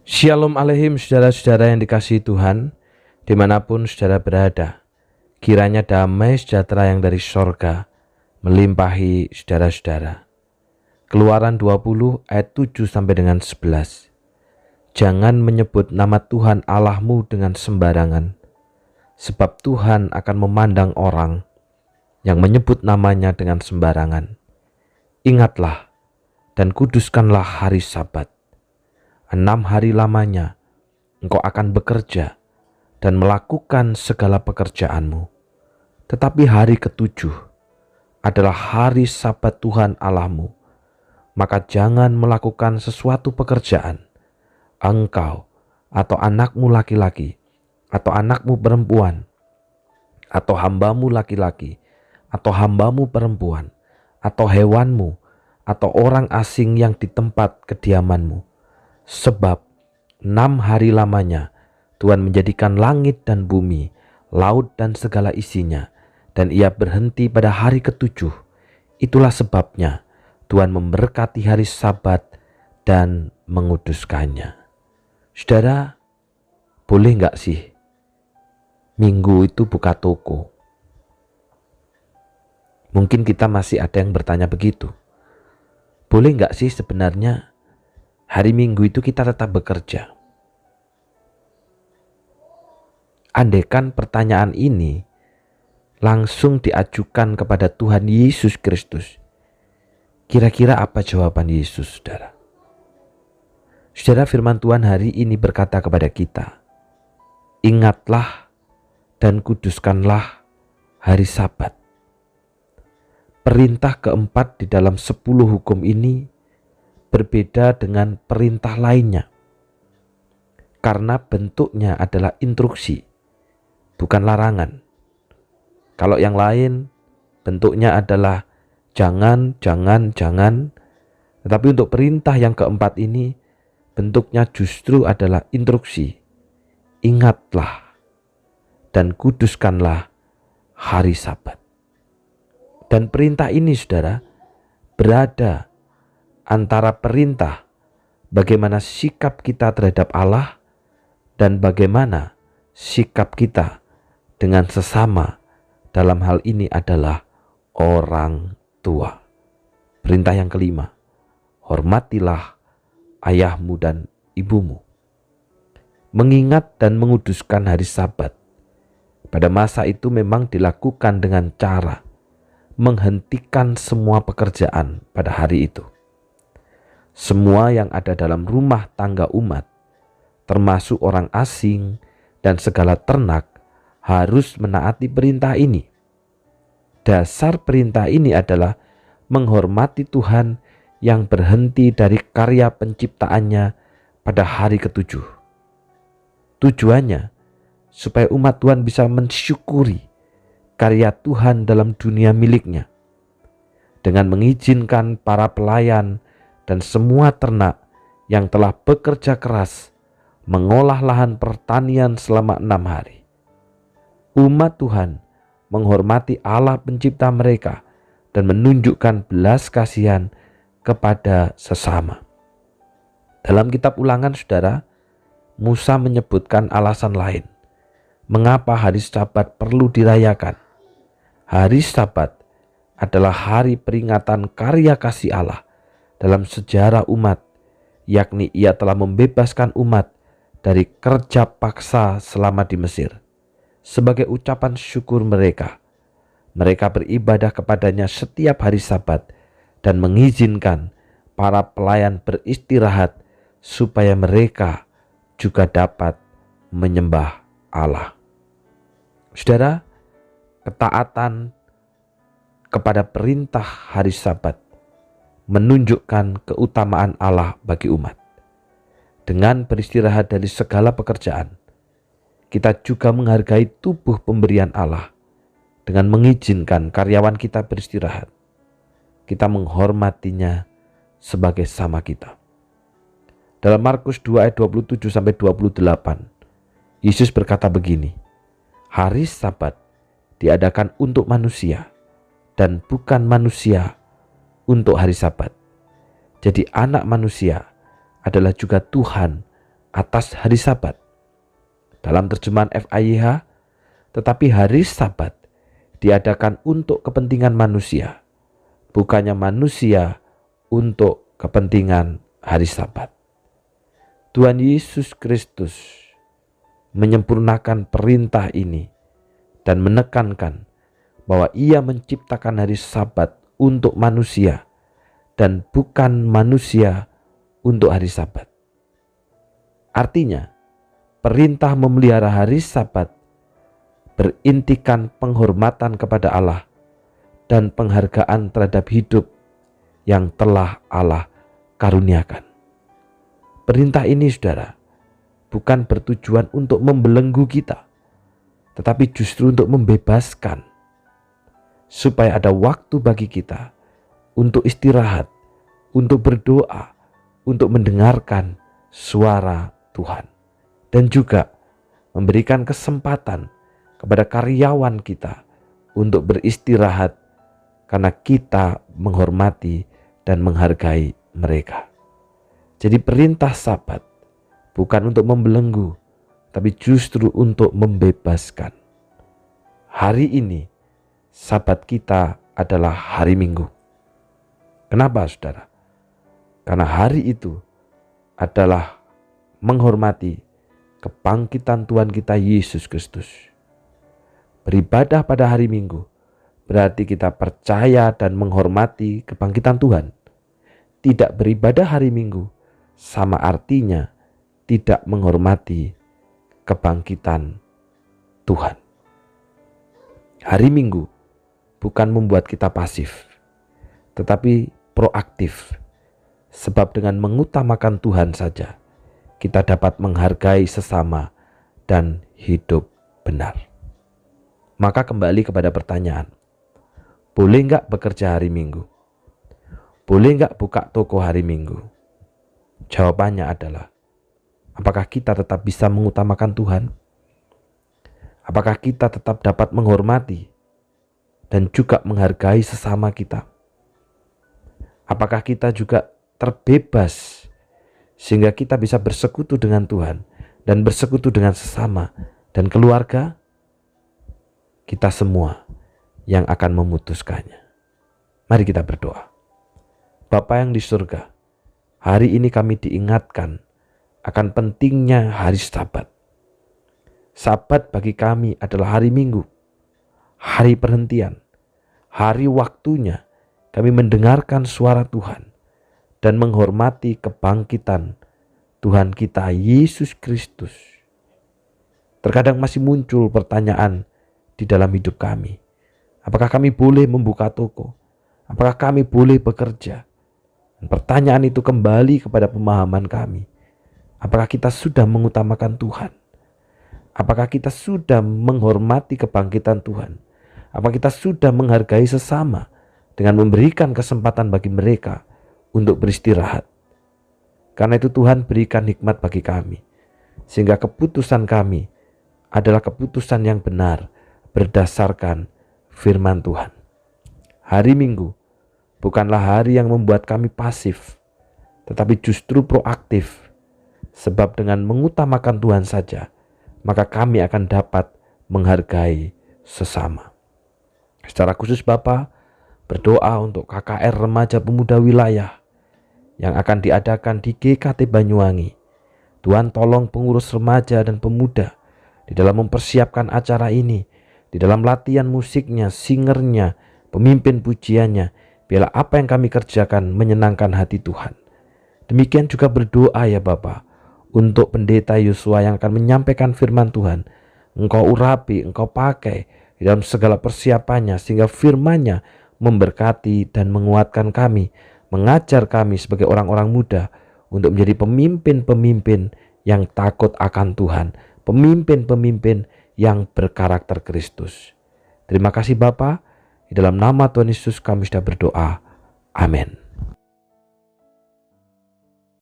Shalom Aleihim saudara-saudara yang dikasihi Tuhan, dimanapun saudara berada. Kiranya damai sejahtera yang dari sorga melimpahi saudara-saudara. Keluaran 20 ayat 7 sampai dengan 11. Jangan menyebut nama Tuhan Allahmu dengan sembarangan, sebab Tuhan akan memandang orang yang menyebut namanya dengan sembarangan. Ingatlah dan kuduskanlah hari Sabat. 6 hari lamanya engkau akan bekerja dan melakukan segala pekerjaanmu. Tetapi hari ketujuh adalah hari Sabat Tuhan Allahmu. Maka jangan melakukan sesuatu pekerjaan, engkau atau anakmu laki-laki, atau anakmu perempuan, atau hambamu laki-laki, atau hambamu perempuan, atau hewanmu, atau orang asing yang di tempat kediamanmu. Sebab 6 hari lamanya Tuhan menjadikan langit dan bumi, laut dan segala isinya, dan ia berhenti pada hari ketujuh. Itulah sebabnya Tuhan memberkati hari Sabat dan menguduskannya. Saudara, boleh nggak sih Minggu itu buka toko? Mungkin kita masih ada yang bertanya begitu. Boleh nggak sih sebenarnya hari Minggu itu kita tetap bekerja? Andaikan pertanyaan ini langsung diajukan kepada Tuhan Yesus Kristus, kira-kira apa jawaban Yesus, saudara? Saudara, firman Tuhan hari ini berkata kepada kita, ingatlah dan kuduskanlah hari Sabat. Perintah keempat di dalam 10 hukum ini berbeda dengan perintah lainnya, karena bentuknya adalah instruksi, bukan larangan. Kalau yang lain bentuknya adalah jangan. Tetapi untuk perintah yang keempat ini bentuknya justru adalah instruksi. Ingatlah dan kuduskanlah hari Sabat. Dan perintah ini, saudara, berada antara perintah bagaimana sikap kita terhadap Allah dan bagaimana sikap kita dengan sesama. Dalam hal ini adalah orang tua. Perintah yang kelima, hormatilah ayahmu dan ibumu. Mengingat dan menguduskan hari Sabat pada masa itu memang dilakukan dengan cara menghentikan semua pekerjaan pada hari itu. Semua yang ada dalam rumah tangga umat, termasuk orang asing dan segala ternak, harus menaati perintah ini. Dasar perintah ini adalah menghormati Tuhan yang berhenti dari karya penciptaannya pada hari ketujuh. Tujuannya supaya umat Tuhan bisa mensyukuri karya Tuhan dalam dunia miliknya, dengan mengizinkan para pelayan dan semua ternak yang telah bekerja keras mengolah lahan pertanian selama 6 hari. Umat Tuhan menghormati Allah pencipta mereka dan menunjukkan belas kasihan kepada sesama. Dalam kitab Ulangan, saudara, Musa menyebutkan alasan lain mengapa hari Sabat perlu dirayakan. Hari Sabat adalah hari peringatan karya kasih Allah dalam sejarah umat, yakni ia telah membebaskan umat dari kerja paksa selama di Mesir. Sebagai ucapan syukur mereka beribadah kepadanya setiap hari Sabat dan mengizinkan para pelayan beristirahat supaya mereka juga dapat menyembah Allah. Saudara, ketaatan kepada perintah hari Sabat menunjukkan keutamaan Allah bagi umat. Dengan beristirahat dari segala pekerjaan, kita juga menghargai tubuh pemberian Allah. Dengan mengizinkan karyawan kita beristirahat, kita menghormatinya sebagai sama kita. Dalam Markus 2 ayat 27-28, Yesus berkata begini, hari Sabat diadakan untuk manusia dan bukan manusia untuk hari Sabat. Jadi anak manusia adalah juga Tuhan atas hari Sabat. Dalam terjemahan FAYH, tetapi hari Sabat diadakan untuk kepentingan manusia, bukannya manusia untuk kepentingan hari Sabat. Tuhan Yesus Kristus menyempurnakan perintah ini dan menekankan bahwa Ia menciptakan hari Sabat untuk manusia dan bukan manusia untuk hari Sabat. Artinya, perintah memelihara hari Sabat berintikan penghormatan kepada Allah dan penghargaan terhadap hidup yang telah Allah karuniakan. Perintah ini, saudara, bukan bertujuan untuk membelenggu kita, tetapi justru untuk membebaskan, supaya ada waktu bagi kita untuk istirahat, untuk berdoa, untuk mendengarkan suara Tuhan, dan juga memberikan kesempatan kepada karyawan kita untuk beristirahat karena kita menghormati dan menghargai mereka. Jadi perintah Sabat bukan untuk membelenggu, tapi justru untuk membebaskan. Hari ini Sabat kita adalah hari Minggu. Kenapa, saudara? Karena hari itu adalah menghormati kebangkitan Tuhan kita Yesus Kristus. Beribadah pada hari Minggu berarti kita percaya dan menghormati kebangkitan Tuhan. Tidak beribadah hari Minggu sama artinya tidak menghormati kebangkitan Tuhan. Hari Minggu bukan membuat kita pasif, tetapi proaktif. Sebab dengan mengutamakan Tuhan saja, kita dapat menghargai sesama dan hidup benar. Maka kembali kepada pertanyaan, boleh nggak bekerja hari Minggu? Boleh nggak buka toko hari Minggu? Jawabannya adalah, apakah kita tetap bisa mengutamakan Tuhan? Apakah kita tetap dapat menghormati dan juga menghargai sesama kita? Apakah kita juga terbebas sehingga kita bisa bersekutu dengan Tuhan dan bersekutu dengan sesama dan keluarga? Kita semua yang akan memutuskannya. Mari kita berdoa. Bapa yang di surga, hari ini kami diingatkan akan pentingnya hari Sabat. Sabat bagi kami adalah hari Minggu, hari perhentian, hari waktunya kami mendengarkan suara Tuhan dan menghormati kebangkitan Tuhan kita Yesus Kristus. Terkadang masih muncul pertanyaan di dalam hidup kami. Apakah kami boleh membuka toko? Apakah kami boleh bekerja? Dan pertanyaan itu kembali kepada pemahaman kami. Apakah kita sudah mengutamakan Tuhan? Apakah kita sudah menghormati kebangkitan Tuhan? Apakah kita sudah menghargai sesama dengan memberikan kesempatan bagi mereka untuk beristirahat? Karena itu Tuhan berikan hikmat bagi kami, sehingga keputusan kami adalah keputusan yang benar berdasarkan firman Tuhan. Hari Minggu bukanlah hari yang membuat kami pasif, tetapi justru proaktif. Sebab dengan mengutamakan Tuhan saja, maka kami akan dapat menghargai sesama. Secara khusus Bapa berdoa untuk KKR Remaja Pemuda Wilayah yang akan diadakan di GKT Banyuwangi. Tuhan tolong pengurus remaja dan pemuda di dalam mempersiapkan acara ini, di dalam latihan musiknya, singernya, pemimpin pujiannya. Biarlah apa yang kami kerjakan menyenangkan hati Tuhan. Demikian juga berdoa ya Bapa untuk pendeta Yosua yang akan menyampaikan firman Tuhan. Engkau urapi, Engkau pakai di dalam segala persiapannya, sehingga firman-Nya memberkati dan menguatkan kami, mengajar kami sebagai orang-orang muda untuk menjadi pemimpin-pemimpin yang takut akan Tuhan, pemimpin-pemimpin yang berkarakter Kristus. Terima kasih Bapa, di dalam nama Tuhan Yesus kami sudah berdoa. Amin.